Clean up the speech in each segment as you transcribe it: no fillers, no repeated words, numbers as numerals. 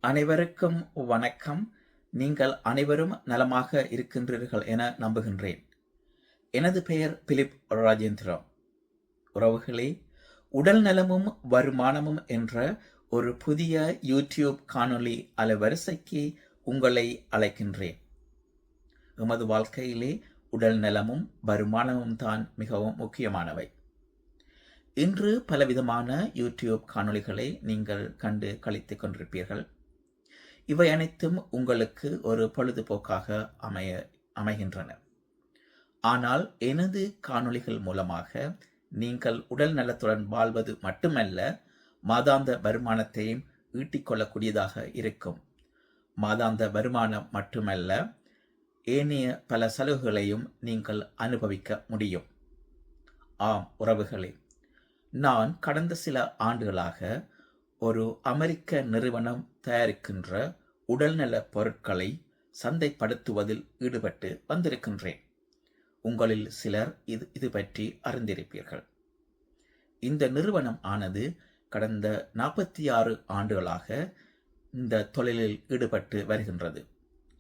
அனைவருக்கும் வணக்கம். நீங்கள் அனைவரும் நலமாக இருக்கின்றீர்கள் என நம்புகின்றேன். எனது பெயர் பிலிப் ராஜேந்திரம். உறவுகளே, உடல் நலமும் வருமானமும் என்ற ஒரு புதிய யூடியூப் காணொளி அலைவரிசைக்கு உங்களை அழைக்கின்றேன். எமது வாழ்க்கையிலே உடல் நலமும் வருமானமும் தான் மிகவும் முக்கியமானவை. இன்று பலவிதமான யூடியூப் காணொளிகளை நீங்கள் கண்டு களித்துக் கொண்டிருப்பீர்கள். இவை அனைத்தும் உங்களுக்கு ஒரு பொழுதுபோக்காக அமைகின்றன. ஆனால் எனது காணொளிகள் மூலமாக நீங்கள் உடல் நலத்துடன் வாழ்வது மட்டுமல்ல, மாதாந்த வருமானத்தையும் ஈட்டிக்கொள்ளக்கூடியதாக இருக்கும். மாதாந்த வருமானம் மட்டுமல்ல, ஏனைய பல சலுகைகளையும் நீங்கள் அனுபவிக்க முடியும். ஆம் உறவுகளே, நான் கடந்த சில ஆண்டுகளாக ஒரு அமெரிக்க நிறுவனம் தயாரிக்கின்ற உடல்நல பொருட்களை சந்தைப்படுத்துவதில் ஈடுபட்டு வந்திருக்கின்றேன். உங்களில் சிலர் இது பற்றி அறிந்திருப்பீர்கள். இந்த நிறுவனம் ஆனது கடந்த 46 ஆண்டுகளாக இந்த தொழிலில் ஈடுபட்டு வருகின்றது.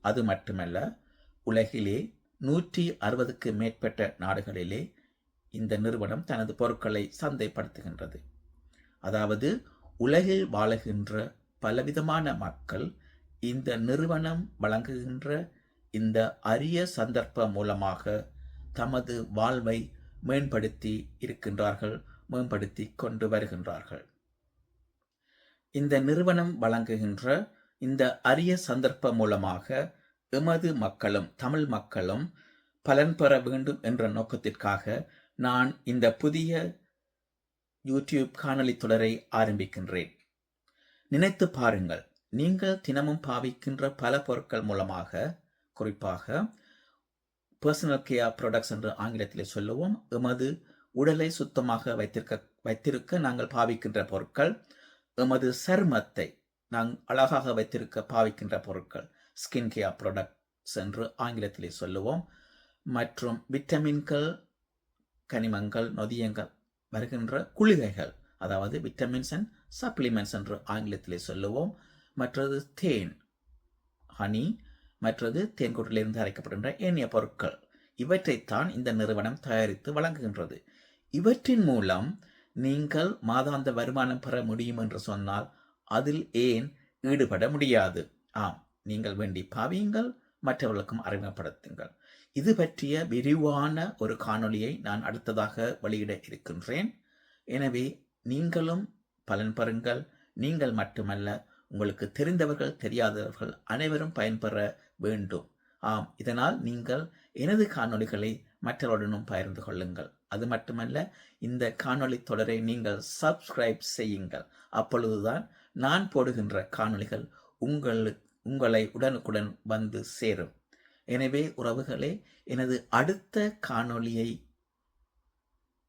அது மட்டுமல்ல, உலகிலே 160க்கு மேற்பட்ட நாடுகளிலே இந்த நிறுவனம் தனது பொருட்களை சந்தைப்படுத்துகின்றது. அதாவது உலகில் வாழுகின்ற பலவிதமான மக்கள் இந்த நிறுவனம் வழங்குகின்ற இந்த அரிய சந்தர்ப்பம் மூலமாக தமது வாழ்வை மேம்படுத்தி இருக்கின்றார்கள், மேம்படுத்தி கொண்டு வருகின்றார்கள். இந்த நிறுவனம் வழங்குகின்ற இந்த அரிய சந்தர்ப்பம் மூலமாக எமது மக்களும் தமிழ் மக்களும் பலன் பெற வேண்டும் என்ற நோக்கத்திற்காக நான் இந்த புதிய யூடியூப் காணொளி தொடரை ஆரம்பிக்கின்றேன். நினைத்து பாருங்கள், நீங்கள் தினமும் பாவிக்கின்ற பல பொருட்கள் மூலமாக, குறிப்பாக பர்சனல் கேர் ப்ராடக்ட்ஸ் என்று ஆங்கிலத்தில் சொல்லுவோம், எமது உடலை சுத்தமாக வைத்திருக்க நாங்கள் பாவிக்கின்ற பொருட்கள், எமது சருமத்தை நாங்கள் அழகாக வைத்திருக்க பாவிக்கின்ற பொருட்கள், ஸ்கின் கேர் ப்ராடக்ட்ஸ் என்று ஆங்கிலத்திலே சொல்லுவோம், மற்றும் விட்டமின்கள், கனிமங்கள், நொதியங்கள் வருகின்ற குளிகைகள், அதாவது விட்டமின்ஸ் அண்ட் சப்ளிமெண்ட்ஸ் என்று ஆங்கிலத்திலே சொல்லுவோம். மற்றது தேன், ஹனி, மற்றது தேன்கூட்டிலிருந்து அரைக்கப்படுகின்ற ஏனைய பொருட்கள், இவற்றைத்தான் இந்த நிறுவனம் தயாரித்து வழங்குகின்றது. இவற்றின் மூலம் நீங்கள் மாதாந்த வருமானம் பெற முடியும் என்று சொன்னால் அதில் ஏன் ஈடுபட முடியாது? ஆம், நீங்கள் வேண்டி பாவியுங்கள், மற்றவர்களுக்கும் அறிமுகப்படுத்துங்கள். இது பற்றிய விரிவான ஒரு காணொளியை நான் அடுத்ததாக வெளியிட இருக்கின்றேன். எனவே நீங்களும் பலன் பெறுங்கள். நீங்கள் மட்டுமல்ல, உங்களுக்கு தெரிந்தவர்கள், தெரியாதவர்கள் அனைவரும் பயன்பெற வேண்டும். ஆம், இதனால் நீங்கள் எனது காணொளிகளை மற்றவருடனும் பகிர்ந்து கொள்ளுங்கள். அது மட்டுமல்ல, இந்த காணொளி தொடரை நீங்கள் சப்ஸ்கிரைப் செய்யுங்கள். அப்பொழுதுதான் நான் போடுகின்ற காணொளிகள் உங்களை உடனுக்குடன் வந்து சேரும். எனவே உறவுகளே, எனது அடுத்த காணொளியை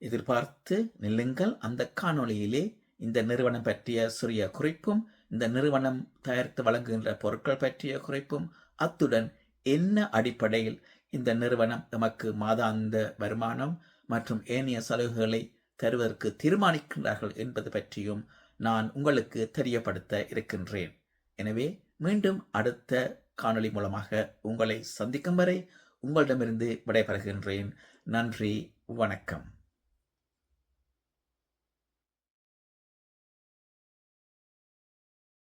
எதிர்பார்த்து நில்லுங்கள். அந்த காணொளியிலே இந்த நிறுவனம் பற்றிய சிறிய குறிப்பும், இந்த நிறுவனம் தயாரித்து வழங்குகின்ற பொருட்கள் பற்றிய குறிப்பும், அத்துடன் என்ன அடிப்படையில் இந்த நிறுவனம் எமக்கு மாதாந்த வருமானம் மற்றும் ஏனைய சலுகைகளை தருவதற்கு தீர்மானிக்கின்றார்கள் என்பது பற்றியும் நான் உங்களுக்கு தெரியப்படுத்த இருக்கின்றேன். எனவே மீண்டும் அடுத்த காணொளி மூலமாக உங்களை சந்திக்கும் வரை உங்களிடமிருந்து விடைபெறுகின்றேன். நன்றி, வணக்கம்.